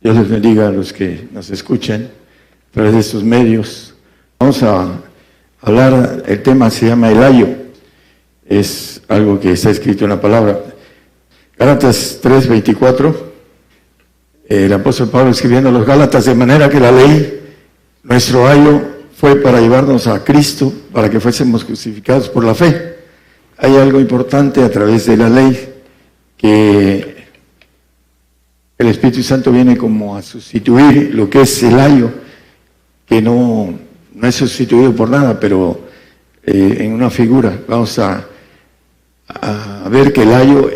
Dios les bendiga a los que nos escuchan a través de estos medios. Vamos a hablar, el tema se llama el ayo. Es algo que está escrito en la palabra. Gálatas 3:24, el apóstol Pablo escribiendo a los Gálatas, de manera que la ley, nuestro ayo, fue para llevarnos a Cristo, para que fuésemos justificados por la fe. Hay algo importante a través de la ley, que el Espíritu Santo viene como a sustituir lo que es el ayo, que no es sustituido por nada, pero en una figura. Vamos a ver que el ayo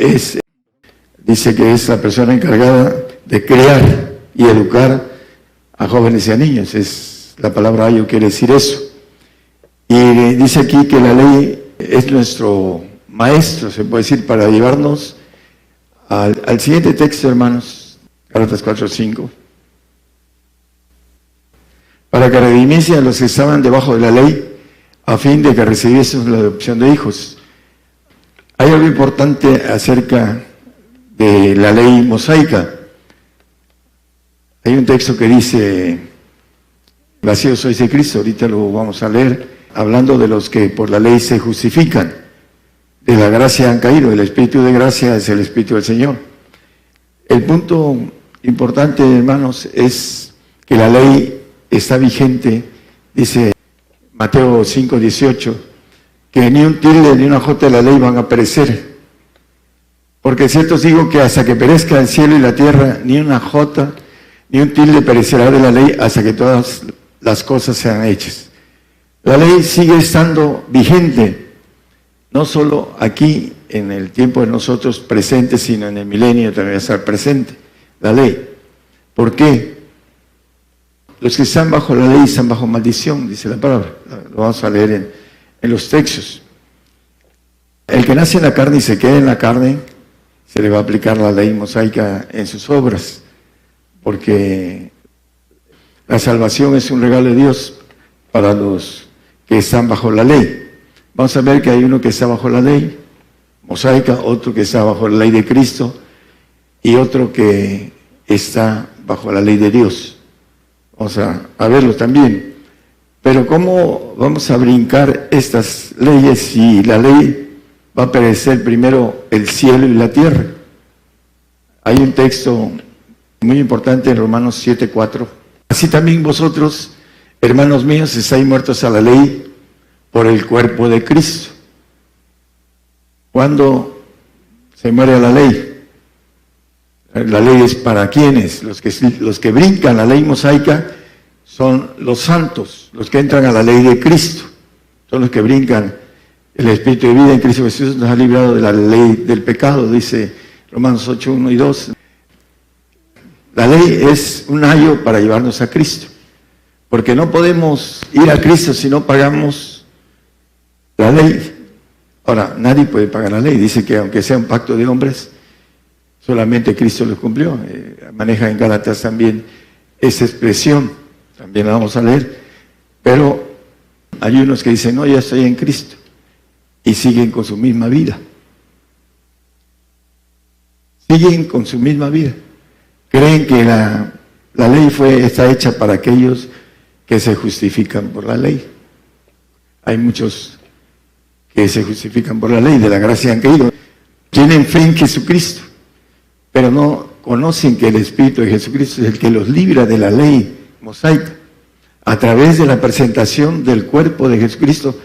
dice que es la persona encargada de crear y educar a jóvenes y a niños. La palabra ayo quiere decir eso. Y dice aquí que la ley es nuestro maestro, se puede decir, para llevarnos al siguiente texto, hermanos. Gálatas 4:5. Para que redimiese a los que estaban debajo de la ley, a fin de que recibiésemos la adopción de hijos. Hay algo importante acerca de la ley mosaica. Hay un texto que dice, vacíos sois de Cristo, ahorita lo vamos a leer, hablando de los que por la ley se justifican, de la gracia han caído, el Espíritu de gracia es el Espíritu del Señor. El punto importante, hermanos, es que la ley está vigente, dice Mateo 5:18, que ni un tilde ni una jota de la ley van a perecer. Porque cierto os digo que hasta que perezca el cielo y la tierra, ni una jota ni un tilde perecerá de la ley hasta que todas las cosas sean hechas. La ley sigue estando vigente, no solo aquí en el tiempo de nosotros presentes, sino en el milenio también va a estar presente la ley. ¿Por qué? Los que están bajo la ley están bajo maldición, dice la palabra. Lo vamos a leer en los textos. El que nace en la carne y se queda en la carne, se le va a aplicar la ley mosaica en sus obras, porque la salvación es un regalo de Dios para los que están bajo la ley. Vamos a ver que hay uno que está bajo la ley mosaica, otro que está bajo la ley de Cristo y otro que está bajo la ley de Dios. Vamos a verlo también. Pero ¿cómo vamos a brincar estas leyes si la ley va a perecer primero el cielo y la tierra? Hay un texto muy importante en Romanos 7:4. Así también vosotros, hermanos míos, estáis muertos a la ley por el cuerpo de Cristo. ¿Cuándo se muere a la ley? La ley es para quienes, los que brincan la ley mosaica son los santos, los que entran a la ley de Cristo, son los que brincan el Espíritu de vida en Cristo Jesús, nos ha librado de la ley del pecado, dice Romanos 8:1 y 2. La ley es un ayo para llevarnos a Cristo, porque no podemos ir a Cristo si no pagamos la ley. Ahora, nadie puede pagar la ley, dice que aunque sea un pacto de hombres, solamente Cristo lo cumplió. Maneja en Gálatas también esa expresión, también la vamos a leer, pero hay unos que dicen, no, ya estoy en Cristo, y siguen con su misma vida. Siguen con su misma vida. Creen que la ley está hecha para aquellos que se justifican por la ley. Hay muchos que se justifican por la ley, de la gracia han caído. Tienen fe en Jesucristo, pero no conocen que el Espíritu de Jesucristo es el que los libra de la ley mosaica, a través de la presentación del cuerpo de Jesucristo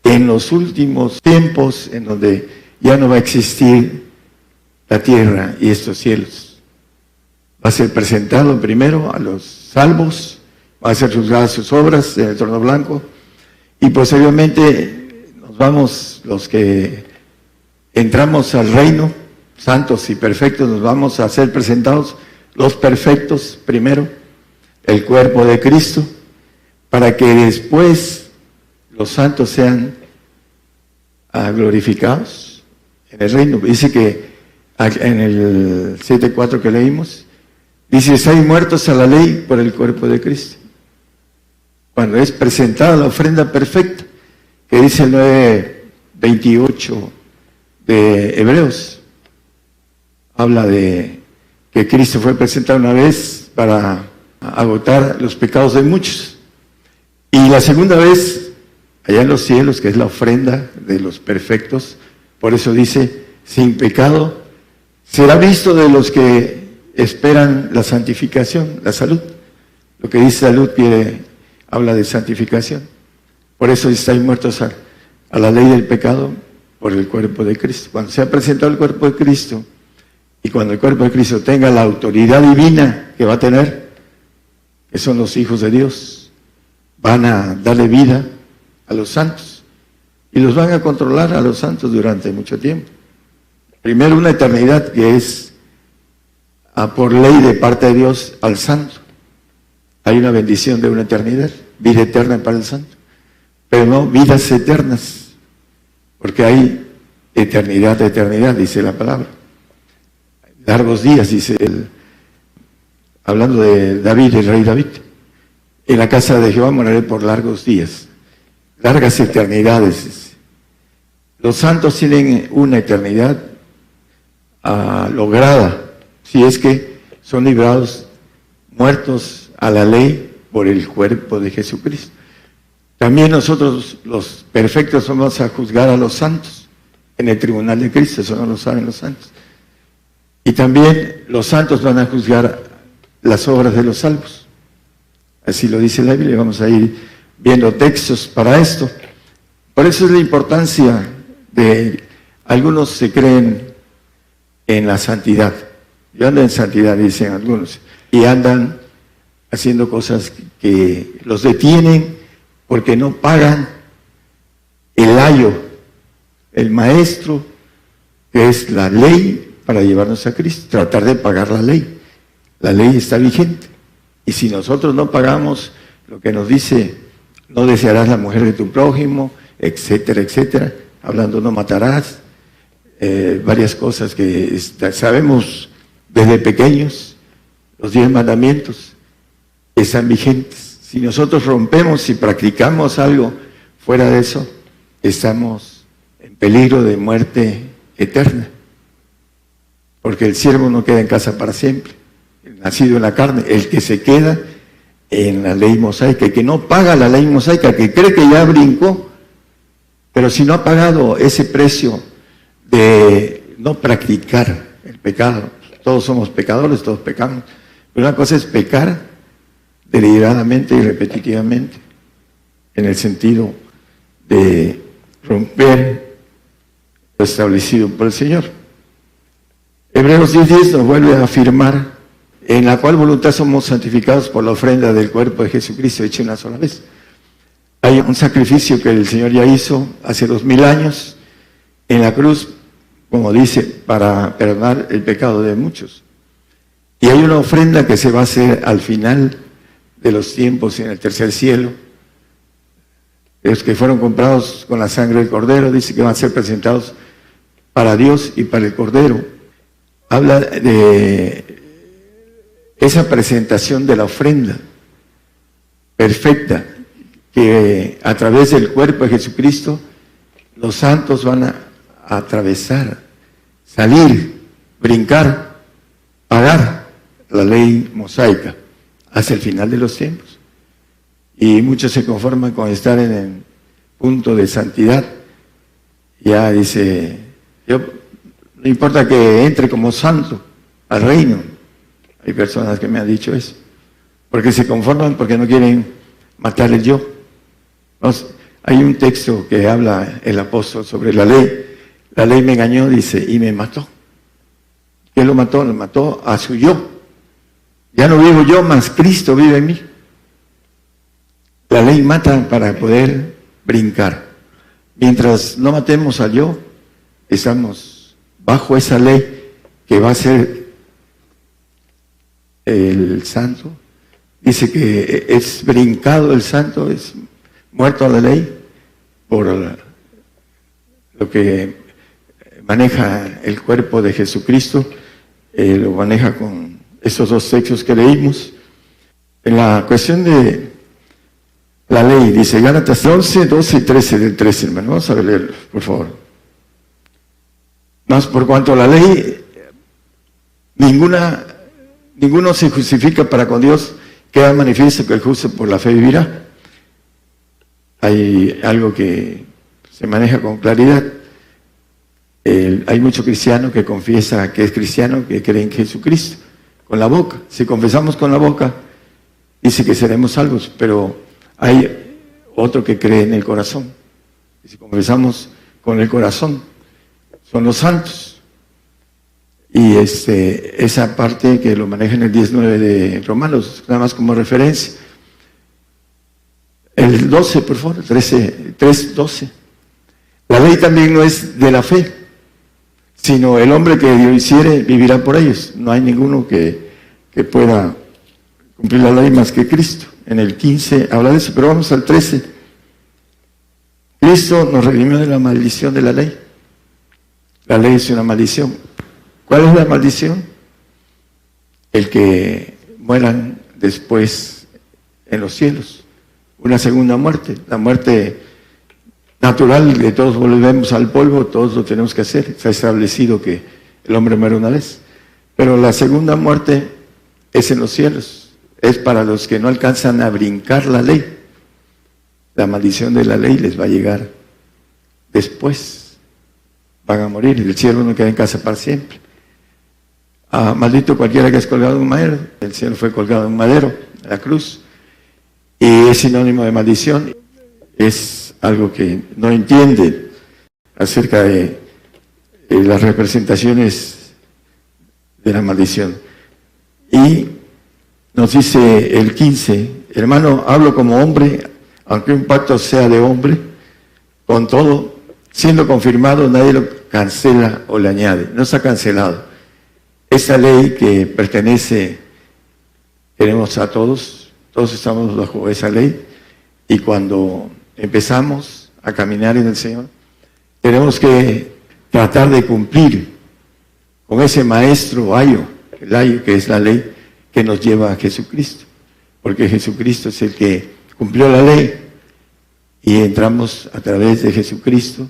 en los últimos tiempos, en donde ya no va a existir la tierra y estos cielos. Va a ser presentado primero a los salvos, va a ser juzgadas sus obras en el trono blanco, y posteriormente nos vamos, los que entramos al reino, santos y perfectos, nos vamos a ser presentados, los perfectos primero, el cuerpo de Cristo, para que después los santos sean glorificados en el reino. Dice que en el 7:4 que leímos, dice, estáis muertos a la ley por el cuerpo de Cristo. Cuando es presentada la ofrenda perfecta, que dice el 9:28 de Hebreos, habla de que Cristo fue presentado una vez para agotar los pecados de muchos. Y la segunda vez, allá en los cielos, que es la ofrenda de los perfectos, por eso dice, sin pecado, será visto de los que esperan la santificación, la salud. Lo que dice salud habla de santificación. Por eso estáis muertos a la ley del pecado por el cuerpo de Cristo. Cuando se ha presentado el cuerpo de Cristo y cuando el cuerpo de Cristo tenga la autoridad divina que va a tener, que son los hijos de Dios, van a darle vida a los santos y los van a controlar a los santos durante mucho tiempo. Primero una eternidad que es por ley de parte de Dios al santo. Hay una bendición de una eternidad, vida eterna para el santo, pero no vidas eternas, porque hay eternidad, eternidad, dice la palabra. Largos días, dice hablando de David, el rey David. En la casa de Jehová moraré por largos días, largas eternidades. Los santos tienen una eternidad lograda, si es que son librados, muertos a la ley por el cuerpo de Jesucristo. También nosotros, los perfectos, vamos a juzgar a los santos en el tribunal de Cristo, eso no lo saben los santos. Y también los santos van a juzgar las obras de los salvos. Así lo dice la Biblia, vamos a ir viendo textos para esto. Por eso es la importancia de, algunos se creen en la santidad. Yo ando en santidad, dicen algunos, y andan haciendo cosas que los detienen porque no pagan el ayo, el maestro, que es la ley para llevarnos a Cristo, tratar de pagar la ley. La ley está vigente. Y si nosotros no pagamos lo que nos dice, no desearás la mujer de tu prójimo, etcétera, etcétera, hablando no matarás, varias cosas que sabemos desde pequeños, los 10 mandamientos están vigentes. Si nosotros rompemos y practicamos algo fuera de eso, estamos en peligro de muerte eterna. Porque el siervo no queda en casa para siempre, nacido en la carne. El que se queda en la ley mosaica, el que no paga la ley mosaica, que cree que ya brincó, pero si no ha pagado ese precio de no practicar el pecado, todos somos pecadores, todos pecamos, pero una cosa es pecar deliberadamente y repetitivamente, en el sentido de romper lo establecido por el Señor. Hebreos 10:10 nos vuelve a afirmar, en la cual voluntad somos santificados por la ofrenda del cuerpo de Jesucristo hecha una sola vez. Hay un sacrificio que el Señor ya hizo hace 2000 años en la cruz, como dice, para perdonar el pecado de muchos. Y hay una ofrenda que se va a hacer al final de los tiempos en el tercer cielo. Los que fueron comprados con la sangre del Cordero, dice que van a ser presentados para Dios y para el Cordero. Habla de esa presentación de la ofrenda perfecta, que a través del cuerpo de Jesucristo los santos van a atravesar, salir, brincar, pagar la ley mosaica hasta el final de los tiempos. Y muchos se conforman con estar en el punto de santidad. Ya dice, no importa que entre como santo al reino. Hay personas que me han dicho eso, porque se conforman porque no quieren matar el yo. Hay un texto que habla el apóstol sobre la ley. La ley me engañó, dice, y me mató. ¿Quién lo mató? Lo mató a su yo. Ya no vivo yo, mas Cristo vive en mí. La ley mata para poder brincar. Mientras no matemos al yo, estamos bajo esa ley que va a ser el santo. Dice que es brincado el santo, es muerto a la ley por lo que maneja el cuerpo de Jesucristo, lo maneja con esos dos textos que leímos. En la cuestión de la ley, dice Gálatas 11, 12 y 13 del 13, hermano. Vamos a leerlo, por favor. Más por cuanto a la ley, ninguna ninguno se justifica para con Dios, queda manifiesto que el justo por la fe vivirá. Hay algo que se maneja con claridad. Hay mucho cristiano que confiesa que es cristiano, que cree en Jesucristo, con la boca. Si confesamos con la boca, dice que seremos salvos, pero hay otro que cree en el corazón. Y si confesamos con el corazón, son los santos. Y esa parte que lo maneja en el 19 de Romanos, nada más como referencia. El 12, por favor, 3:12. La ley también no es de la fe, sino el hombre que Dios hiciere vivirá por ellos. No hay ninguno que pueda cumplir la ley más que Cristo. En el 15 habla de eso, pero vamos al 13. Cristo nos redimió de la maldición de la ley. La ley es una maldición. ¿Cuál es la maldición? El que mueran después en los cielos. Una segunda muerte. La muerte natural, que todos volvemos al polvo, todos lo tenemos que hacer. Está establecido que el hombre muere una vez. Pero la segunda muerte es en los cielos. Es para los que no alcanzan a brincar la ley. La maldición de la ley les va a llegar después. Van a morir. El cielo no queda en casa para siempre. Maldito cualquiera que es colgado en un madero. El cielo fue colgado en un madero, en la cruz. Y es sinónimo de maldición. Es algo que no entienden acerca de las representaciones de la maldición. Y nos dice el 15, hermano, hablo como hombre, aunque un pacto sea de hombre, con todo, siendo confirmado, nadie lo cancela o le añade. No está cancelado. Esa ley que pertenece, tenemos a todos estamos bajo esa ley, y cuando empezamos a caminar en el Señor, tenemos que tratar de cumplir con ese maestro ayo, el ayo que es la ley que nos lleva a Jesucristo, porque Jesucristo es el que cumplió la ley y entramos a través de Jesucristo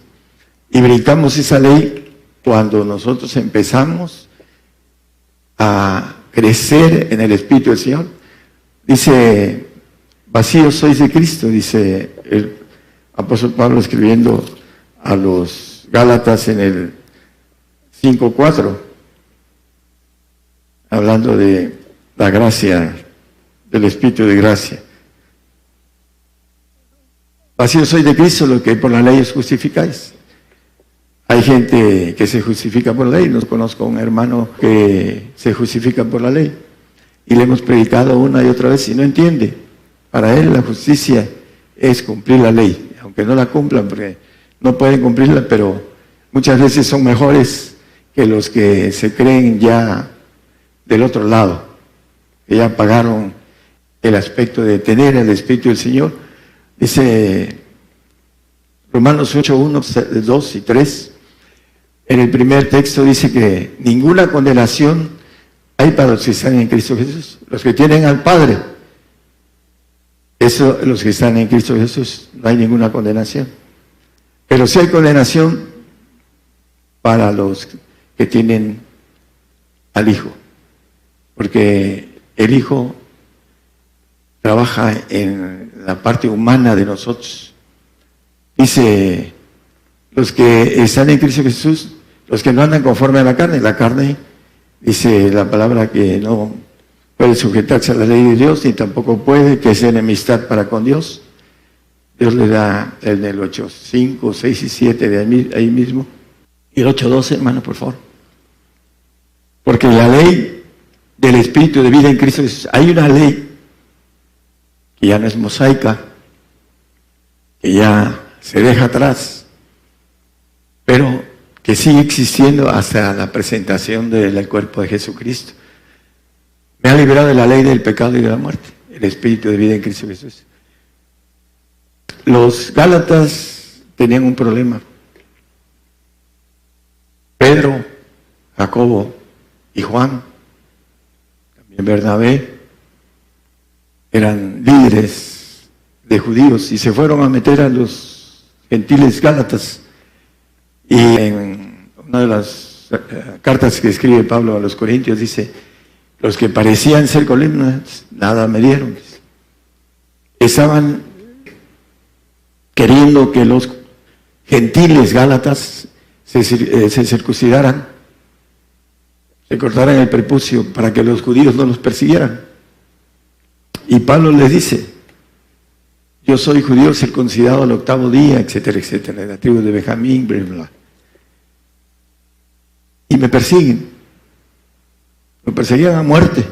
y brincamos esa ley cuando nosotros empezamos a crecer en el Espíritu del Señor. Dice, vacíos sois de Cristo, dice el apóstol Pablo escribiendo a los Gálatas en el 5:4, hablando de la gracia, del Espíritu de gracia. Vacíos sois de Cristo, lo que por la ley os justificáis. Hay gente que se justifica por la ley. No conozco a un hermano que se justifica por la ley. Y le hemos predicado una y otra vez y no entiende. Para él la justicia es cumplir la ley, aunque no la cumplan porque no pueden cumplirla, pero muchas veces son mejores que los que se creen ya del otro lado, que ya pagaron el aspecto de tener el Espíritu del Señor. Dice Romanos 8:1, 2 y 3. En el primer texto dice que ninguna condenación hay para los que están en Cristo Jesús, los que tienen al Padre. Eso, los que están en Cristo Jesús, no hay ninguna condenación. Pero sí hay condenación para los que tienen al Hijo, porque el Hijo trabaja en la parte humana de nosotros. Dice, los que están en Cristo Jesús, los que no andan conforme a la carne, dice la palabra que no puede sujetarse a la ley de Dios, ni tampoco puede, que es enemistad para con Dios. Dios le da en el 8:5, 6 y 7 de ahí mismo. Y el 8:12, hermano, por favor. Porque la ley del Espíritu de vida en Cristo Jesús, hay una ley que ya no es mosaica, que ya se deja atrás, pero que sigue existiendo hasta la presentación del cuerpo de Jesucristo. Me ha liberado de la ley del pecado y de la muerte, el Espíritu de vida en Cristo Jesús. Los Gálatas tenían un problema. Pedro, Jacobo y Juan, también Bernabé, eran líderes de judíos y se fueron a meter a los gentiles Gálatas. Y en una de las cartas que escribe Pablo a los Corintios dice Los que parecían ser columnas, nada me dieron. Estaban queriendo que los gentiles gálatas se circuncidaran, se cortaran el prepucio para que los judíos no los persiguieran. Y Pablo les dice: yo soy judío circuncidado al 8º día, etcétera, etcétera, de la tribu de Benjamín, bla, bla. Y me persiguen. Lo perseguían a muerte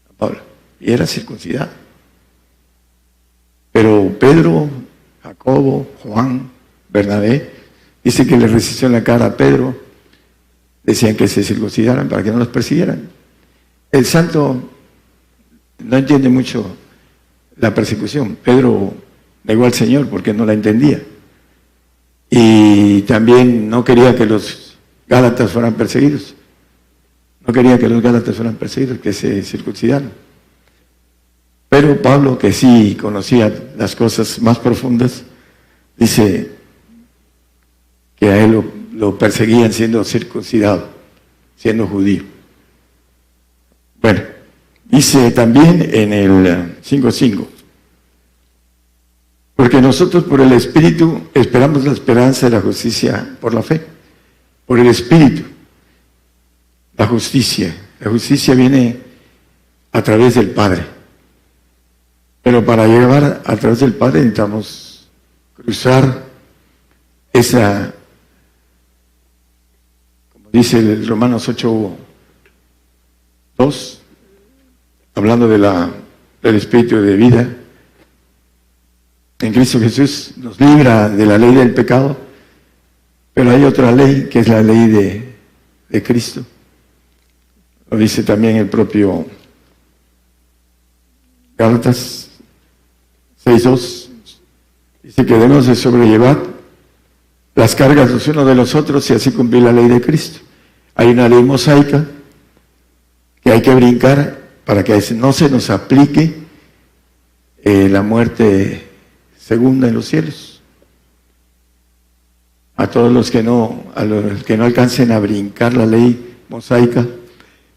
a Pablo, y era circuncidado. Pero Pedro, Jacobo, Juan, Bernabé, dice que le resistió en la cara a Pedro. Decían que se circuncidaran para que no los persiguieran. El santo no entiende mucho la persecución. Pedro negó al Señor porque no la entendía. Y también no quería que los gálatas fueran perseguidos. No quería que los gálatas fueran perseguidos, que se circuncidaran. Pero Pablo, que sí conocía las cosas más profundas, dice que a él lo perseguían siendo circuncidado, siendo judío. Bueno, dice también en el 5:5, porque nosotros por el Espíritu esperamos la esperanza de la justicia por la fe. Por el Espíritu, la justicia viene a través del Padre. Pero para llegar a través del Padre necesitamos cruzar esa, como dice el Romanos 8:2, hablando del Espíritu de vida. En Cristo Jesús nos libra de la ley del pecado, pero hay otra ley que es la ley de Cristo. Lo dice también el propio Gálatas 6:2. Dice que debemos de sobrellevar las cargas los unos de los otros y así cumplir la ley de Cristo. Hay una ley mosaica que hay que brincar para que no se nos aplique la muerte segunda en los cielos. A todos los que no alcancen a brincar la ley mosaica,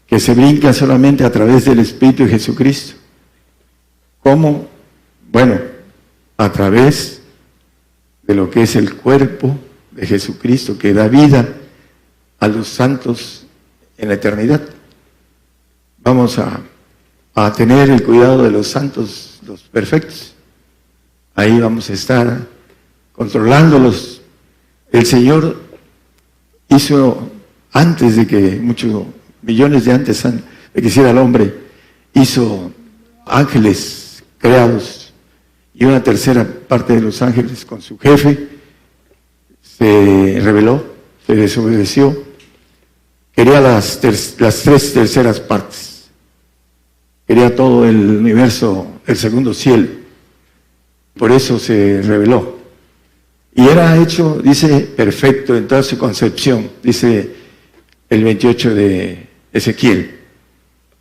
que se brinca solamente a través del Espíritu de Jesucristo. ¿Cómo? Bueno, a través de lo que es el cuerpo de Jesucristo, que da vida a los santos en la eternidad. Vamos a tener el cuidado de los santos, los perfectos. Ahí vamos a estar controlándolos. El Señor hizo, antes de que millones de antes de que hiciera el hombre, hizo ángeles creados, y una tercera parte de los ángeles con su jefe se rebeló, se desobedeció, quería las 3/3 partes, quería todo el universo, el segundo cielo, por eso se rebeló. Y era hecho, dice, perfecto en toda su concepción, dice el 28 de Ezequiel.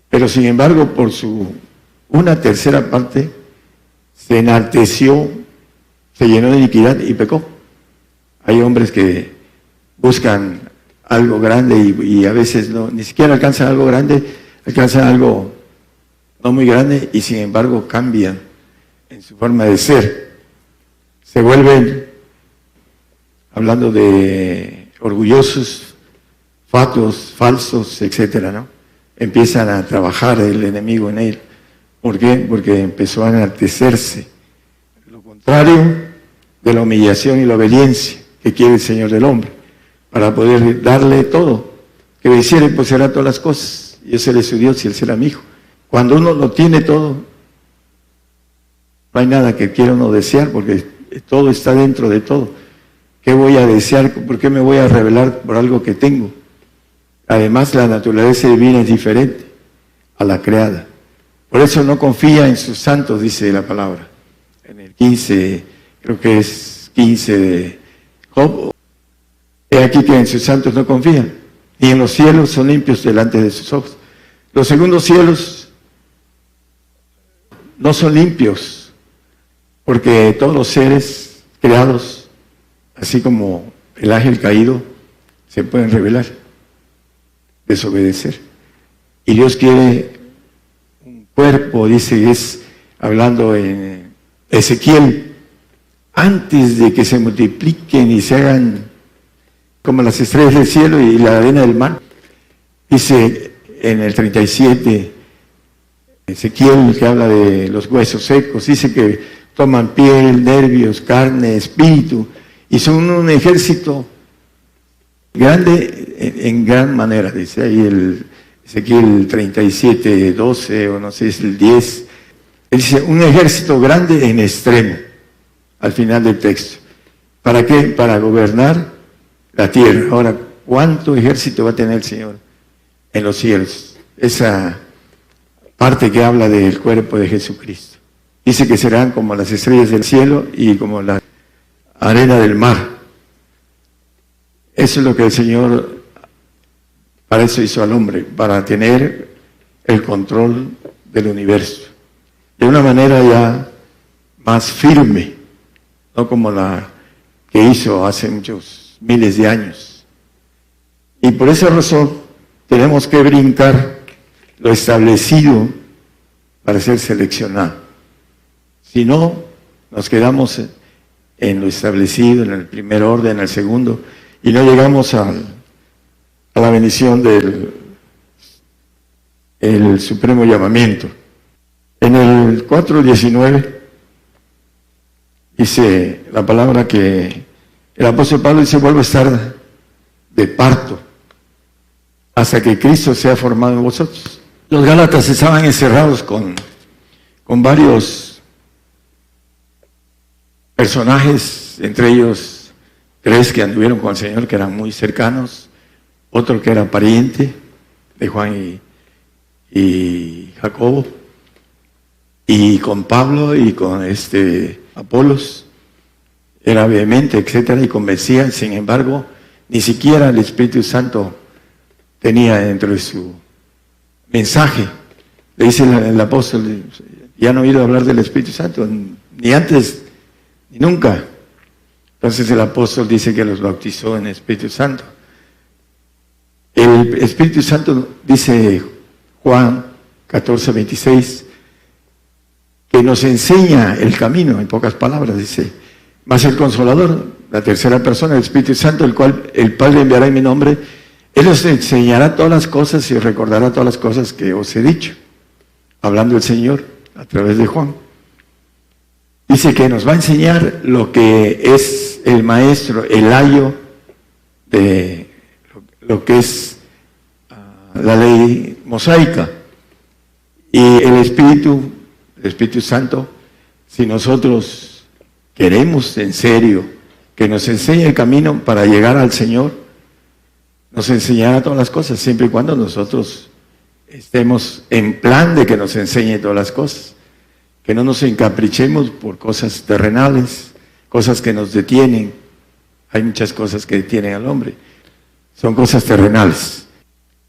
Pero sin embargo, por su 1/3 parte, se enalteció, se llenó de iniquidad y pecó. Hay hombres que buscan algo grande y a veces ni siquiera alcanzan algo grande, alcanzan algo no muy grande y sin embargo cambian en su forma de ser. Se vuelven, hablando de orgullosos, fatuos, falsos, etcétera, ¿no? Empiezan a trabajar el enemigo en él. ¿Por qué? Porque empezó a enaltecerse. Lo contrario de la humillación y la obediencia que quiere el Señor del hombre, para poder darle todo. Que le hiciera y poseerá todas las cosas. Yo seré su Dios y él será mi hijo. Cuando uno lo tiene todo, no hay nada que quiera uno desear, porque todo está dentro de todo. ¿Qué voy a desear? ¿Por qué me voy a rebelar por algo que tengo? Además, la naturaleza divina es diferente a la creada. Por eso no confía en sus santos, dice la palabra. En el 15, creo que es 15 de Job. He aquí que en sus santos no confían, ni en los cielos son limpios delante de sus ojos. Los segundos cielos no son limpios, porque todos los seres creados, así como el ángel caído, se pueden rebelar, desobedecer. Y Dios quiere un cuerpo, dice, es hablando en Ezequiel, antes de que se multipliquen y se hagan como las estrellas del cielo y la arena del mar. Dice en el 37, Ezequiel, que habla de los huesos secos, dice que toman piel, nervios, carne, espíritu, y son un ejército grande en gran manera, dice ahí el Ezequiel 37, 12, o no sé, es el 10. Él dice, un ejército grande en extremo, al final del texto. ¿Para qué? Para gobernar la tierra. Ahora, ¿cuánto ejército va a tener el Señor en los cielos? Esa parte que habla del cuerpo de Jesucristo. Dice que serán como las estrellas del cielo y como la arena del mar. Eso es lo que el Señor, para eso hizo al hombre, para tener el control del universo. De una manera ya más firme, no como la que hizo hace muchos miles de años. Y por esa razón tenemos que brincar lo establecido para ser seleccionado. Si no, nos quedamos en lo establecido, en el primer orden, en el segundo, y no llegamos a la bendición del supremo llamamiento. En el 4:19 dice la palabra que el apóstol Pablo dice, vuelvo a estar de parto hasta que Cristo sea formado en vosotros. Los gálatas estaban encerrados con varios personajes, entre ellos 3 que anduvieron con el Señor, que eran muy cercanos, otro que era pariente de Juan y Jacobo, y con Pablo y con Apolos, era vehemente, etcétera, y convencía. Sin embargo, ni siquiera el Espíritu Santo tenía dentro de su mensaje. Le dice el apóstol, ya no he oído hablar del Espíritu Santo, ni antes, ni nunca. Entonces el apóstol dice que los bautizó en el Espíritu Santo. El Espíritu Santo, dice Juan 14:26, que nos enseña el camino, en pocas palabras, dice, más el Consolador, la tercera persona, el Espíritu Santo, el cual el Padre enviará en mi nombre, Él os enseñará todas las cosas y recordará todas las cosas que os he dicho, hablando el Señor a través de Juan. Dice que nos va a enseñar lo que es el maestro, el ayo de lo que es la ley mosaica. Y el Espíritu Santo, si nosotros queremos en serio que nos enseñe el camino para llegar al Señor, nos enseñará todas las cosas, siempre y cuando nosotros estemos en plan de que nos enseñe todas las cosas, que no nos encaprichemos por cosas terrenales, cosas que nos detienen. Hay muchas cosas que detienen al hombre, son cosas terrenales.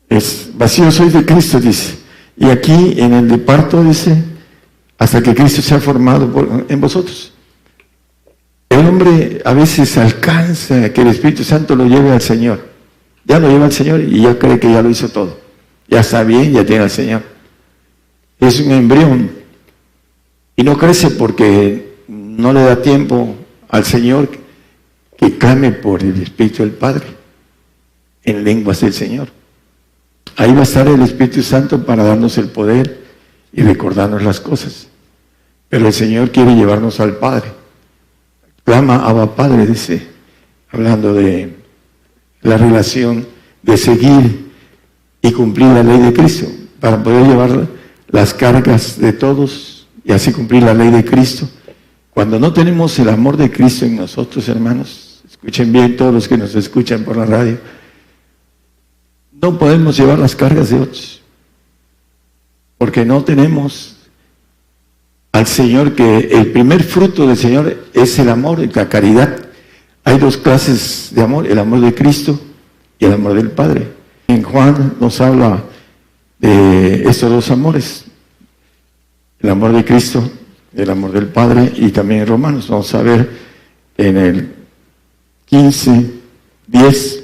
Es vacío soy de Cristo, dice. Y aquí en el de parto dice, hasta que Cristo sea formado en vosotros. El hombre a veces alcanza que el Espíritu Santo lo lleve al Señor. Ya lo lleva al Señor y ya cree que ya lo hizo todo. Ya está bien, ya tiene al Señor. Es un embrión. Y no crece porque no le da tiempo al Señor que clame por el Espíritu del Padre en lenguas del Señor. Ahí va a estar el Espíritu Santo para darnos el poder y recordarnos las cosas. Pero el Señor quiere llevarnos al Padre. Clama Abba Padre, dice, hablando de la relación de seguir y cumplir la ley de Cristo, para poder llevar las cargas de todos y así cumplir la ley de Cristo. Cuando no tenemos el amor de Cristo en nosotros, hermanos, escuchen bien todos los que nos escuchan por la radio, no podemos llevar las cargas de otros, porque no tenemos al Señor, que el primer fruto del Señor es el amor y la caridad. Hay 2 clases de amor, el amor de Cristo y el amor del Padre. En Juan nos habla de estos 2 amores, el amor de Cristo, el amor del Padre, y también en Romanos. Vamos a ver en el 15:10.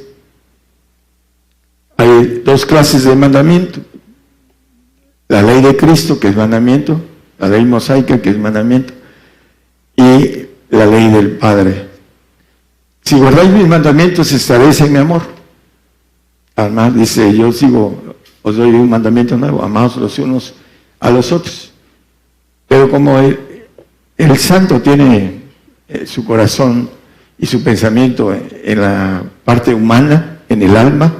Hay 2 clases de mandamiento, la ley de Cristo, que es mandamiento, la ley mosaica, que es mandamiento, y la ley del Padre. Si guardáis mis mandamientos, estaréis en mi amor. Además, dice, os doy un mandamiento nuevo, amaos los unos a los otros. Pero como el santo tiene su corazón y su pensamiento en la parte humana, en el alma,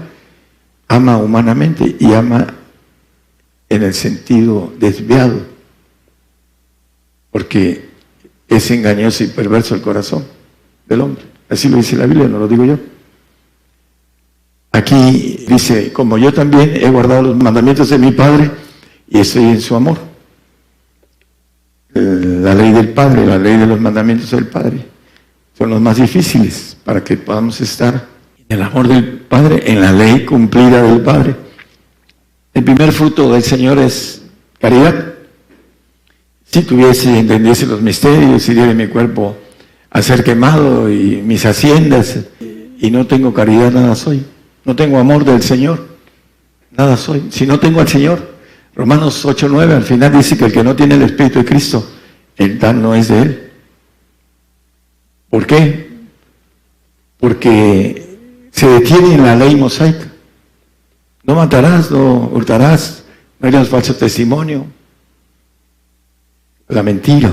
ama humanamente y ama en el sentido desviado, porque es engañoso y perverso el corazón del hombre. Así lo dice la Biblia, no lo digo yo. Aquí dice, como yo también he guardado los mandamientos de mi Padre y estoy en su amor. La ley del Padre, la ley de los mandamientos del Padre, son los más difíciles para que podamos estar en el amor del Padre, en la ley cumplida del Padre. El primer fruto del Señor es caridad. Si entendiese los misterios, si diera mi cuerpo a ser quemado y mis haciendas, y no tengo caridad, nada soy. No tengo amor del Señor, nada soy. Si no tengo al Señor, Romanos 8:9 al final dice que el que no tiene el Espíritu de Cristo, el tal no es de Él. ¿Por qué? Porque se detiene en la ley mosaica. No matarás, no hurtarás, no harás falso testimonio. La mentira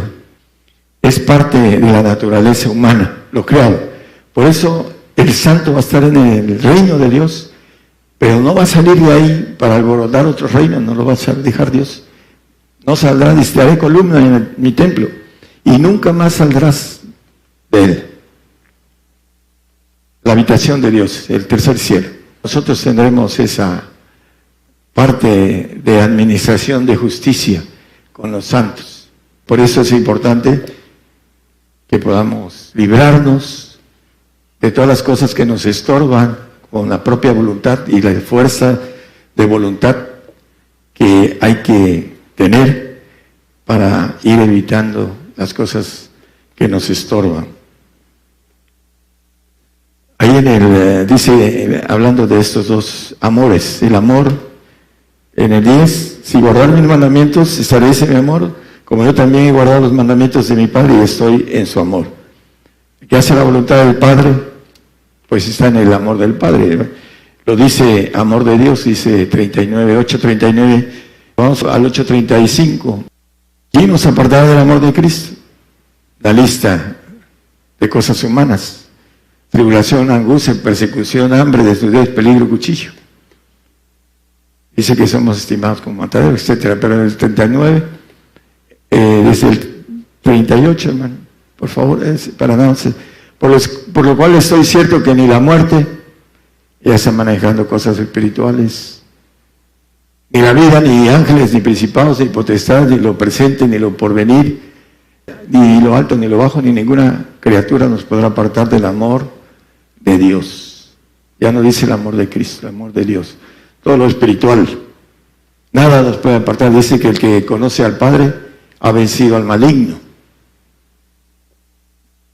es parte de la naturaleza humana, lo creado. Por eso el santo va a estar en el reino de Dios, pero no va a salir de ahí para alborotar otro reino, no lo va a dejar Dios. No saldrá, dice, te haré columna en mi templo, y nunca más saldrás de él. La habitación de Dios, el tercer cielo. Nosotros tendremos esa parte de administración de justicia con los santos. Por eso es importante que podamos librarnos de todas las cosas que nos estorban con la propia voluntad y la fuerza de voluntad que hay que tener para ir evitando las cosas que nos estorban. Ahí dice, hablando de estos dos amores, el amor en el 10, si guardar mis mandamientos, estaréis en mi amor, como yo también he guardado los mandamientos de mi Padre y estoy en su amor. El que hace la voluntad del Padre, pues está en el amor del Padre. Lo dice amor de Dios, dice 8:39. Vamos al 8:35. ¿Quién nos apartará del amor de Cristo? La lista de cosas humanas. Tribulación, angustia, persecución, hambre, desnudez, peligro, cuchillo. Dice que somos estimados como mataderos, etcétera. Pero en el 39, desde el 38, hermano, por favor, para no... Por lo cual estoy cierto que ni la muerte, ya está manejando cosas espirituales, ni la vida, ni ángeles, ni principados, ni potestades, ni lo presente, ni lo porvenir, ni lo alto, ni lo bajo, ni ninguna criatura nos podrá apartar del amor de Dios. Ya no dice el amor de Cristo, el amor de Dios. Todo lo espiritual, nada nos puede apartar. Dice que el que conoce al Padre ha vencido al maligno.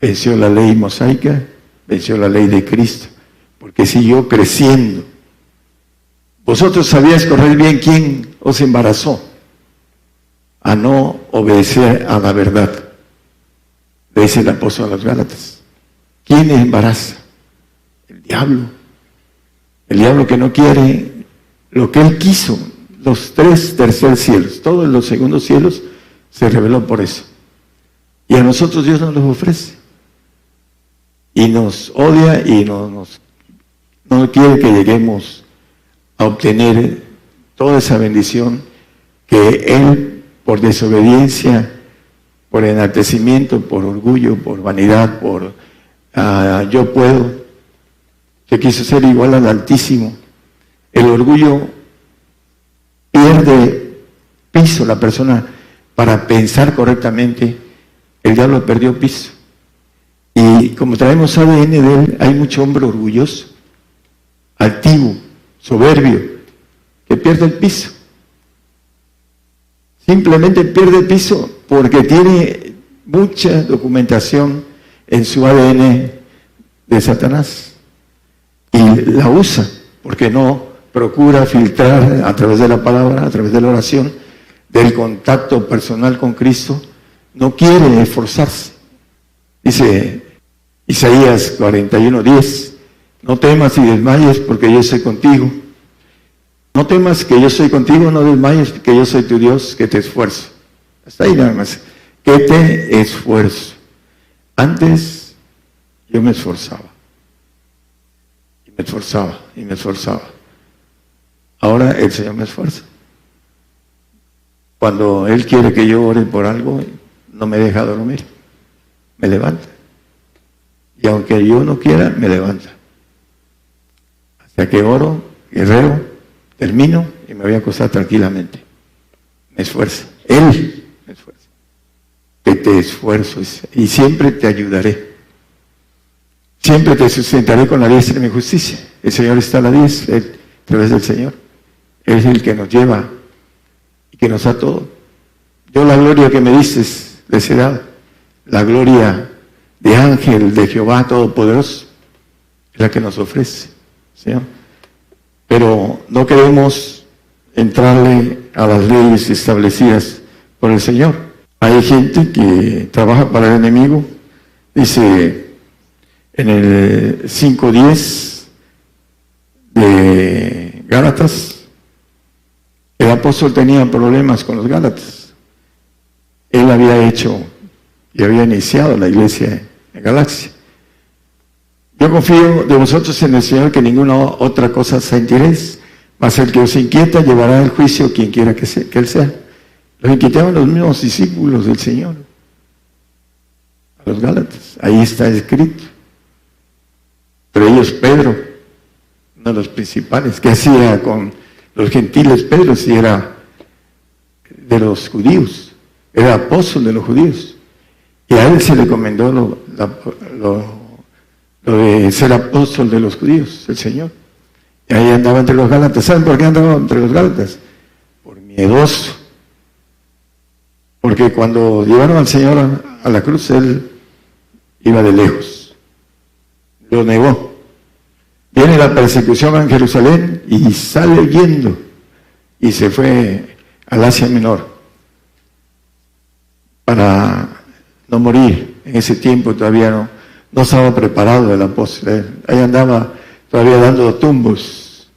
Venció la ley mosaica, venció la ley de Cristo, porque siguió creciendo. Vosotros sabíais correr bien quién os embarazó a no obedecer a la verdad. Le dice el apóstol a los Gálatas. ¿Quién embaraza? El diablo. El diablo que no quiere lo que él quiso. Los 3 tercer cielos, todos los segundos cielos se reveló por eso. Y a nosotros Dios nos los ofrece. Y nos odia y no quiere que lleguemos a obtener toda esa bendición que Él, por desobediencia, por enaltecimiento, por orgullo, por vanidad, por yo puedo, que quiso ser igual al Altísimo. El orgullo pierde piso la persona para pensar correctamente. El diablo perdió piso. Y como traemos ADN de él, hay mucho hombre orgulloso, altivo, soberbio, que pierde el piso. Simplemente pierde el piso porque tiene mucha documentación en su ADN de Satanás. Y la usa porque no procura filtrar a través de la palabra, a través de la oración, del contacto personal con Cristo, no quiere esforzarse. Dice Isaías 41:10, no temas y desmayes porque yo soy contigo. No temas que yo soy contigo, no desmayes que yo soy tu Dios, que te esfuerzo. Hasta ahí nada más. Que te esfuerzo. Antes yo me esforzaba. Y me esforzaba, y me esforzaba. Ahora el Señor me esfuerza. Cuando Él quiere que yo ore por algo, no me deja dormir. Me levanta. Y aunque yo no quiera, me levanta. Hasta que oro, guerrero, termino y me voy a acostar tranquilamente. Me esfuerza. Él me esfuerza. Que te esfuerzo y siempre te ayudaré. Siempre te sustentaré con la diestra de mi justicia. El Señor está a la diestra, a través del Señor. Él es el que nos lleva y que nos da todo. Yo la gloria que me dices les he dado. La gloria de ángel de Jehová Todopoderoso es la que nos ofrece, Señor. Pero no queremos entrarle a las leyes establecidas por el Señor. Hay gente que trabaja para el enemigo. Dice en el 5:10 de Gálatas, el apóstol tenía problemas con los Gálatas. Él había hecho y había iniciado la iglesia en Galacia. Yo confío de vosotros en el Señor, que ninguna otra cosa sentiréis, mas el que os inquieta llevará al juicio quien quiera que Él sea. Los inquietaban los mismos discípulos del Señor, a los Gálatas. Ahí está escrito. Pero ellos, Pedro, uno de los principales, ¿qué hacía con los gentiles? Pedro si era de los judíos, era apóstol de los judíos. Y a él se le encomendó lo de ser apóstol de los judíos, el Señor. Y ahí andaba entre los Gálatas. ¿Saben por qué andaba entre los Gálatas? Por miedoso. Porque cuando llevaron al Señor a la cruz, Él iba de lejos. Lo negó. Viene la persecución en Jerusalén y sale huyendo. Y se fue al Asia Menor para no morir. En ese tiempo todavía no estaba preparado el apóstol. Ahí andaba todavía dando tumbos.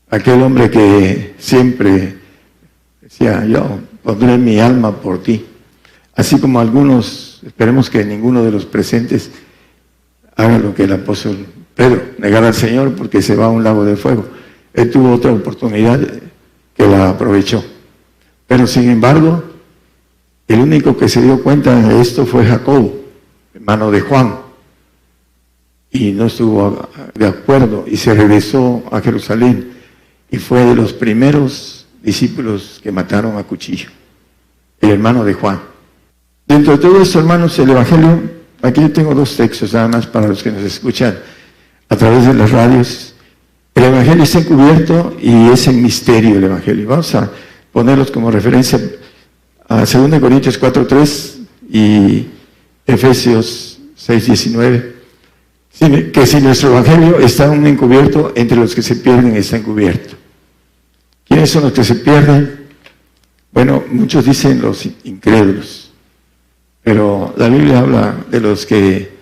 Aquel hombre que siempre decía, yo pondré mi alma por ti. Así como algunos, esperemos que ninguno de los presentes haga lo que el apóstol Pedro, negar al Señor porque se va a un lago de fuego. Él tuvo otra oportunidad que la aprovechó. Pero sin embargo, el único que se dio cuenta de esto fue Jacobo, hermano de Juan, y no estuvo de acuerdo y se regresó a Jerusalén y fue de los primeros discípulos que mataron a cuchillo, el hermano de Juan. Dentro de todo esto, hermanos, el Evangelio, aquí yo tengo dos textos nada más para los que nos escuchan a través de las radios. El Evangelio está encubierto y es en misterio el Evangelio. Vamos a ponerlos como referencia a 2 Corintios 4:3 y Efesios 6:19. Que si nuestro Evangelio está aún encubierto, entre los que se pierden está encubierto. ¿Quiénes son los que se pierden? Bueno, muchos dicen los incrédulos, pero la Biblia habla de los que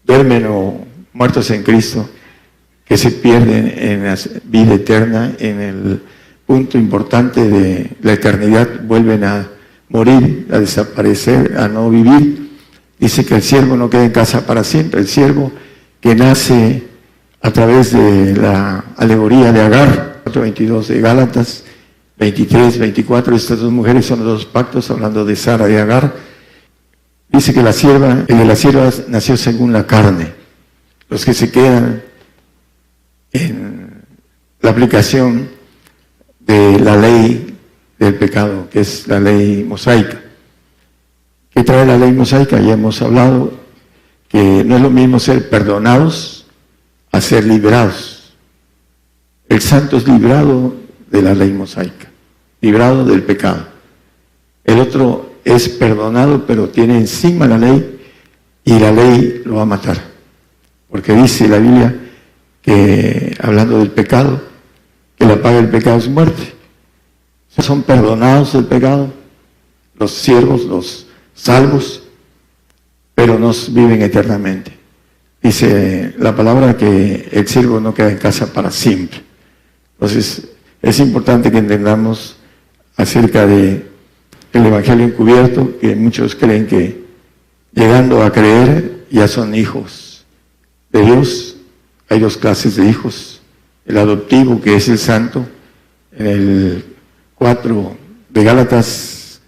duermen o muertos en Cristo, que se pierden en la vida eterna, en el punto importante de la eternidad, vuelven a morir, a desaparecer, a no vivir. Dice que el siervo no queda en casa para siempre. El siervo que nace a través de la alegoría de Agar, 4:22 de Gálatas, 23-24, estas dos mujeres son los dos pactos, hablando de Sara y Agar. Dice que la sierva nació según la carne. Los que se quedan en la aplicación de la ley del pecado, que es la ley mosaica. ¿Qué trae la ley mosaica? Ya hemos hablado que no es lo mismo ser perdonados a ser liberados. El santo es librado de la ley mosaica, librado del pecado. El otro es perdonado, pero tiene encima la ley y la ley lo va a matar. Porque dice la Biblia que, hablando del pecado, que la paga del pecado es muerte. son perdonados del pecado, los siervos, los salvos, pero no viven eternamente. Dice la palabra que el siervo no queda en casa para siempre. Entonces, es importante que entendamos acerca de el evangelio encubierto, que muchos creen que llegando a creer ya son hijos de Dios. Hay dos clases de hijos: el adoptivo, que es el santo, en el 4 de Gálatas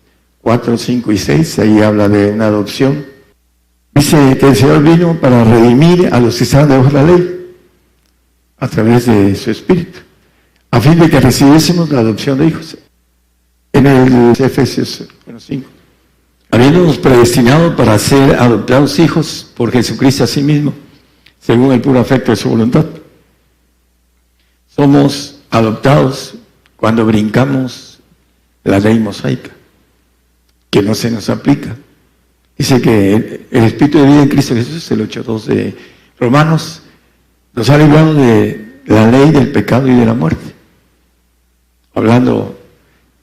4, 5 y 6, ahí habla de una adopción. Dice que el Señor vino para redimir a los que estaban debajo de la ley a través de su Espíritu, a fin de que recibiésemos la adopción de hijos. En el Efesios 1:5, habiéndonos predestinado para ser adoptados hijos por Jesucristo a sí mismo, según el puro afecto de su voluntad. Somos adoptados cuando brincamos la ley mosaica, que no se nos aplica. Dice que el Espíritu de vida en Cristo Jesús, el 8:2 de Romanos, nos ha librado de la ley del pecado y de la muerte. Hablando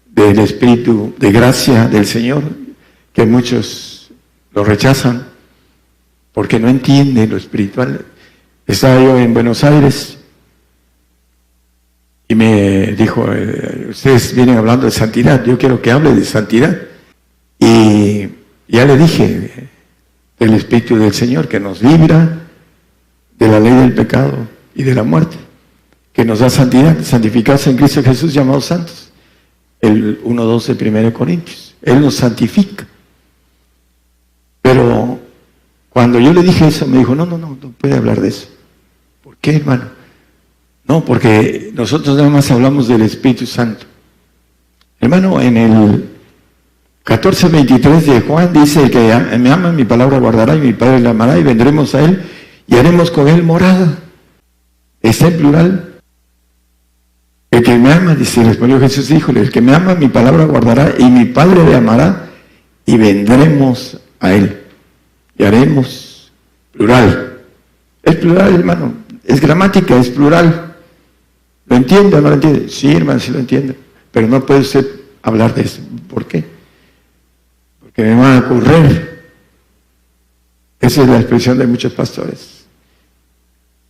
del Espíritu de gracia del Señor, que muchos lo rechazan porque no entienden lo espiritual. Estaba yo en Buenos Aires y me dijo, ustedes vienen hablando de santidad, yo quiero que hable de santidad. Y ya le dije del Espíritu del Señor, que nos libra de la ley del pecado y de la muerte, que nos da santidad, santificados en Cristo Jesús, llamados santos. El 1:2 de 1 Corintios. Él nos santifica. Pero cuando yo le dije eso, me dijo, no puede hablar de eso. ¿Por qué, hermano? No, porque nosotros nada más hablamos del Espíritu Santo. Hermano, en el 14:23 de Juan dice: el que me ama, mi palabra guardará, y mi Padre le amará, y vendremos a él, y haremos con él morada. Está en plural. El que me ama, dice, respondió Jesús, híjole, el que me ama, mi palabra guardará, y mi Padre le amará, y vendremos a él, y haremos, plural. Es plural, hermano, es gramática, es plural. ¿Lo entiende o no lo entiende? Sí, hermano, sí lo entiendo, pero no puede usted hablar de eso. ¿Por qué? Porque me van a correr. Esa es la expresión de muchos pastores.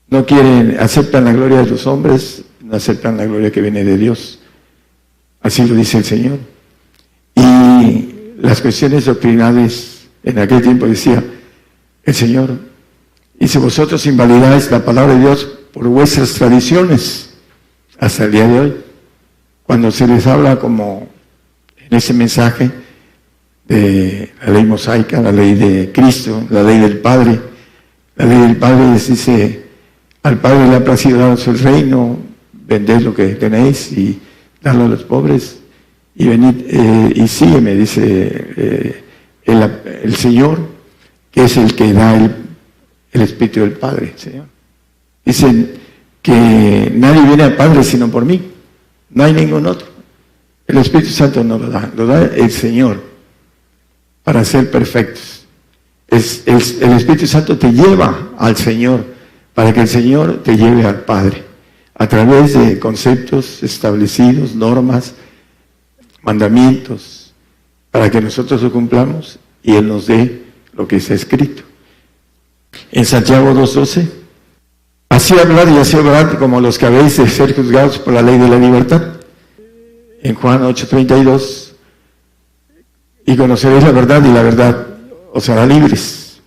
No quieren, aceptan la gloria de los hombres, no aceptan la gloria que viene de Dios. Así lo dice el Señor. Y las cuestiones doctrinales, en aquel tiempo decía el Señor, dice, vosotros invalidáis la palabra de Dios por vuestras tradiciones, hasta el día de hoy. Cuando se les habla como en ese mensaje de la ley mosaica, la ley de Cristo, la ley del Padre. La ley del Padre les dice, al Padre le ha placido daros el reino, vended lo que tenéis y darlo a los pobres, y venid y sígueme, dice el Señor, que es el que da el Espíritu del Padre, Señor. Dicen que nadie viene al Padre sino por mí, no hay ningún otro. El Espíritu Santo no lo da el Señor para ser perfectos. El Espíritu Santo te lleva al Señor, para que el Señor te lleve al Padre, a través de conceptos establecidos, normas, mandamientos, para que nosotros lo cumplamos y Él nos dé lo que está escrito. En Santiago 2:12, así hablad y así obrad como los que habéis de ser juzgados por la ley de la libertad. En Juan 8:32, y conoceréis la verdad, y la verdad os hará libres.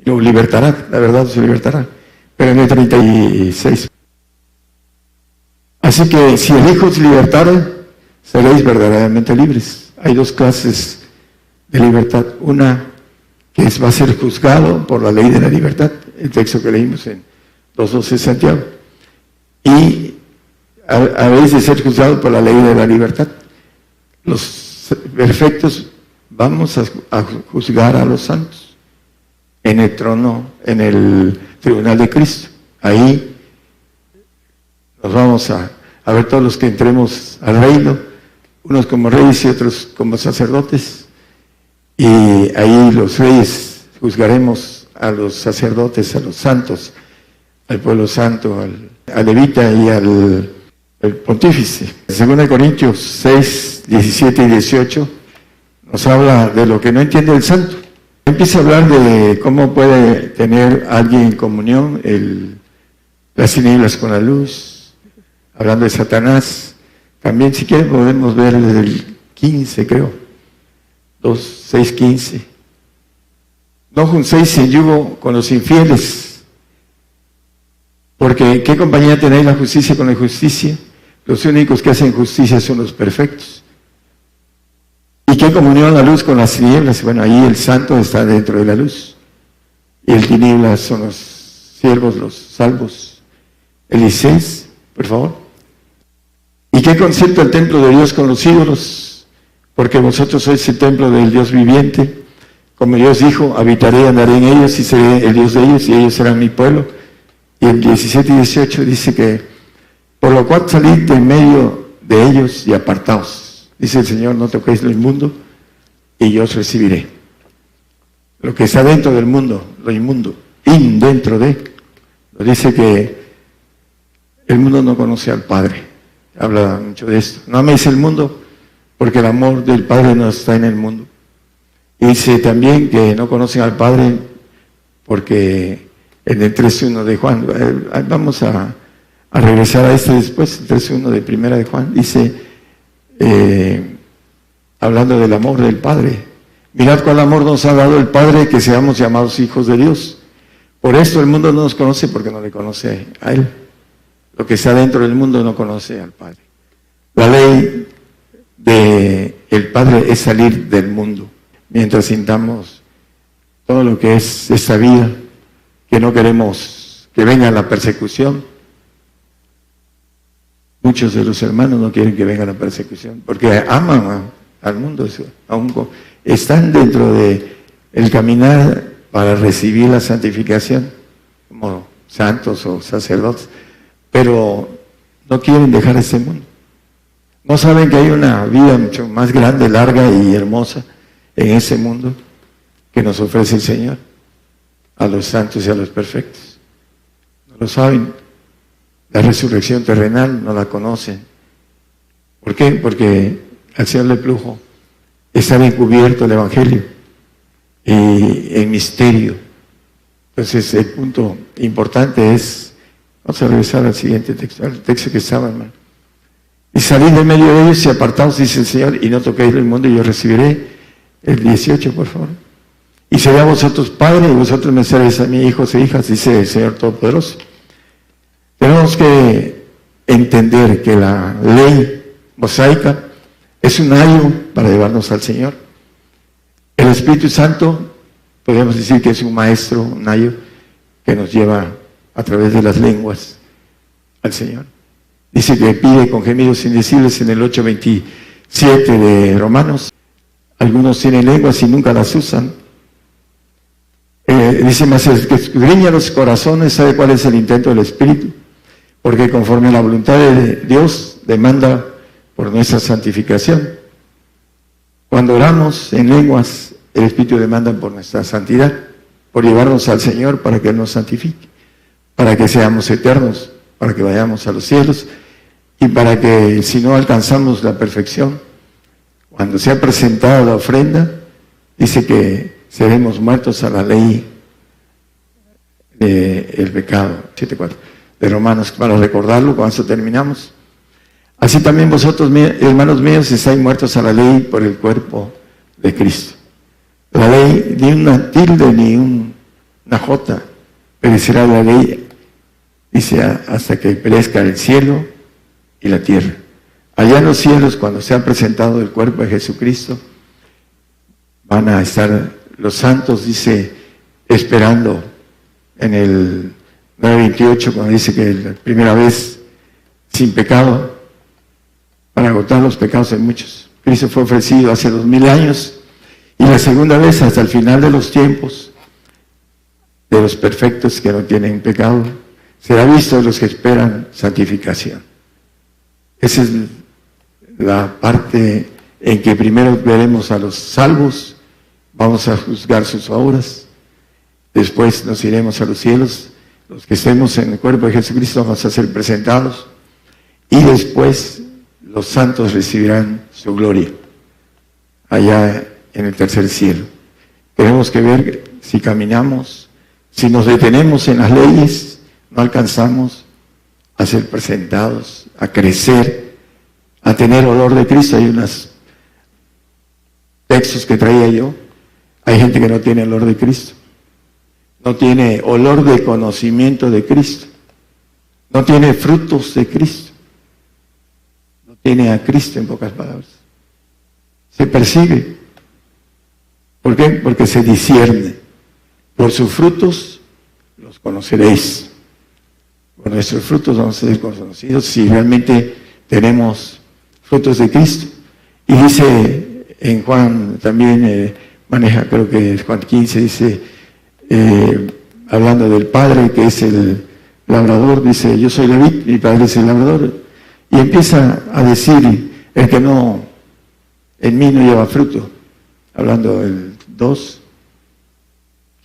Y os libertará, la verdad os libertará. Pero en el 36, así que si el Hijo os libertara, seréis verdaderamente libres. Hay dos clases de libertad. Una que va a ser juzgado por la ley de la libertad, el texto que leímos en 2:12 de Santiago. Y habéis de ser juzgados por la ley de la libertad. Los perfectos vamos a juzgar a los santos en el trono, en el tribunal de Cristo. Ahí nos vamos a ver todos los que entremos al reino, unos como reyes y otros como sacerdotes, y ahí los reyes juzgaremos a los sacerdotes, a los santos, al pueblo santo, al levita y al el pontífice. En 2 Corintios 6, 17 y 18 nos habla de lo que no entiende el santo. Empieza a hablar de cómo puede tener alguien comunión, las tinieblas con la luz, hablando de Satanás. También, si quieren, podemos ver desde el 15, creo. 2, 6, 15. No juntéis en yugo con los infieles, porque ¿qué compañía tenéis la justicia con la injusticia? Los únicos que hacen justicia son los perfectos. ¿Y qué comunión la luz con las tinieblas? Bueno, ahí el santo está dentro de la luz. Y el tinieblas son los siervos, los salvos. Eliseo, por favor. ¿Y qué concepto el templo de Dios con los ídolos? Porque vosotros sois el templo del Dios viviente. Como Dios dijo, habitaré y andaré en ellos y seré el Dios de ellos y ellos serán mi pueblo. Y el 17 y 18 dice que, por lo cual salid de en medio de ellos y apartaos. Dice el Señor, no toquéis lo inmundo y yo os recibiré. Lo que está dentro del mundo, lo inmundo, dentro de, nos dice que el mundo no conoce al Padre. Habla mucho de esto. No améis el mundo porque el amor del Padre no está en el mundo. Y dice también que no conocen al Padre porque en el 3.1 de Juan, vamos a regresar a este después, el 3.1 de Primera de Juan, dice, hablando del amor del Padre, mirad cuál amor nos ha dado el Padre, que seamos llamados hijos de Dios. Por esto el mundo no nos conoce porque no le conoce a Él. Lo que está dentro del mundo no conoce al Padre. La ley del Padre es salir del mundo. Mientras sintamos todo lo que es esta vida, que no queremos que venga la persecución. Muchos de los hermanos no quieren que venga la persecución, porque aman al mundo, aún están dentro de el caminar para recibir la santificación, como santos o sacerdotes, pero no quieren dejar ese mundo. No saben que hay una vida mucho más grande, larga y hermosa en ese mundo que nos ofrece el Señor a los santos y a los perfectos. No lo saben. La resurrección terrenal no la conocen. ¿Por qué? Porque al Señor le plujo estar encubierto el Evangelio y en misterio. Entonces el punto importante es, vamos a regresar al siguiente texto, al texto que estaba, hermano. Y salid de medio de ellos y apartaos, dice el Señor, y no toquéis el mundo y yo recibiré. El 18, por favor. Y seré a vosotros padre y vosotros me seréis a mí hijos e hijas, dice el Señor Todopoderoso. Tenemos que entender que la ley mosaica es un ayo para llevarnos al Señor. El Espíritu Santo, podríamos decir que es un maestro, un ayo, que nos lleva a través de las lenguas al Señor. Dice que pide con gemidos indecibles en el 8:27 de Romanos. Algunos tienen lenguas y nunca las usan. Dice más, el que escudriña los corazones sabe cuál es el intento del Espíritu, porque conforme a la voluntad de Dios demanda por nuestra santificación. Cuando oramos en lenguas, el Espíritu demanda por nuestra santidad, por llevarnos al Señor para que Él nos santifique, para que seamos eternos, para que vayamos a los cielos y para que si no alcanzamos la perfección, cuando sea presentada la ofrenda, dice que seremos muertos a la ley del pecado, 7:4 de Romanos, para recordarlo, con eso terminamos. Así también vosotros, hermanos míos, estáis muertos a la ley por el cuerpo de Cristo. La ley, ni una tilde ni una jota, perecerá la ley, dice, hasta que perezca el cielo y la tierra. Allá en los cielos, cuando se ha presentado el cuerpo de Jesucristo, van a estar los santos, dice, esperando en el 9:28, cuando dice que la primera vez sin pecado, para agotar los pecados de muchos. Cristo fue ofrecido hace 2000 años, y la segunda vez hasta el final de los tiempos, de los perfectos que no tienen pecado, será visto de los que esperan santificación. Esa es la parte en que primero veremos a los salvos, vamos a juzgar sus obras, después nos iremos a los cielos, los que estemos en el cuerpo de Jesucristo vamos a ser presentados, y después los santos recibirán su gloria allá en el tercer cielo. Tenemos que ver si caminamos, si nos detenemos en las leyes, no alcanzamos a ser presentados, a crecer, a tener olor de Cristo. Hay unos textos que traía yo. Hay gente que no tiene olor de Cristo, no tiene olor de conocimiento de Cristo, no tiene frutos de Cristo, no tiene a Cristo, en pocas palabras. Se percibe. ¿Por qué? Porque se discierne. Por sus frutos los conoceréis. Por nuestros frutos vamos a ser conocidos si realmente tenemos frutos de Cristo. Y dice en Juan también, maneja, creo que es Juan 15, dice, hablando del Padre que es el labrador, dice, yo soy la vid, mi Padre es el labrador. Y empieza a decir, el que no, en mí no lleva fruto. Hablando del 2,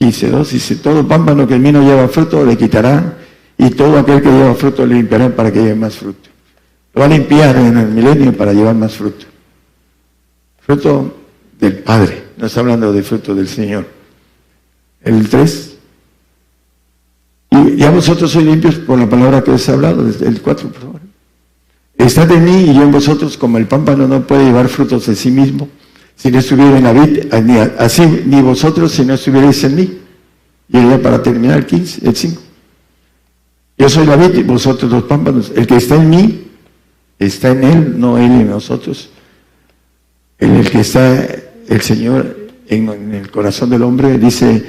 15:2, dice, todo pámpano que en mí no lleva fruto le quitarán, y todo aquel que lleva fruto le limpiarán para que lleve más fruto. Lo va a limpiar en el milenio para llevar más fruto. Fruto del Padre, no está hablando de fruto del Señor. El 3, y ya vosotros sois limpios por la palabra que os he hablado, desde el 4, por favor. Estad en mí y yo en vosotros, como el pámpano no puede llevar frutos de sí mismo, si no estuviera en la vid, así ni vosotros si no estuvierais en mí. Y ya para terminar el 5. Yo soy la vid y vosotros los pámpanos. El que está en mí, está en él, no él en nosotros. El que está el Señor en el corazón del hombre, dice,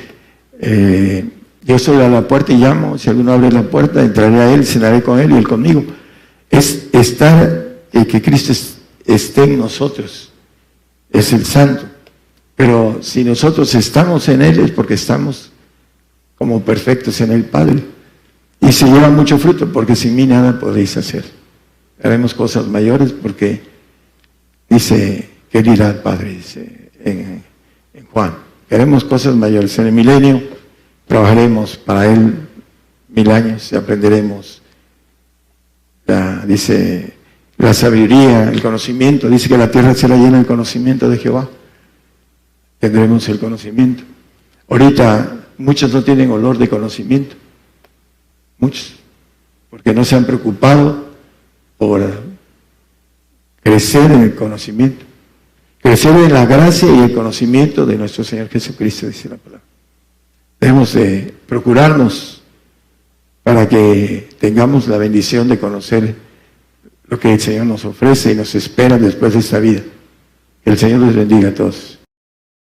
yo soy a la puerta y llamo, si alguno abre la puerta, entraré a él, cenaré con él y él conmigo. Es estar, que Cristo esté en nosotros, es el santo. Pero si nosotros estamos en él es porque estamos como perfectos en el Padre. Y se lleva mucho fruto, porque sin mí nada podéis hacer. Haremos cosas mayores porque dice, que él irá al Padre, dice en Juan. Haremos cosas mayores. En el milenio trabajaremos para él 1000 años y aprenderemos, dice, la sabiduría, el conocimiento. Dice que la tierra será llena del conocimiento de Jehová. Tendremos el conocimiento. Ahorita muchos no tienen olor de conocimiento. Muchos. Porque no se han preocupado por crecer en el conocimiento. Crecer en la gracia y el conocimiento de nuestro Señor Jesucristo, dice la palabra. Debemos de procurarnos para que tengamos la bendición de conocer lo que el Señor nos ofrece y nos espera después de esta vida. Que el Señor les bendiga a todos.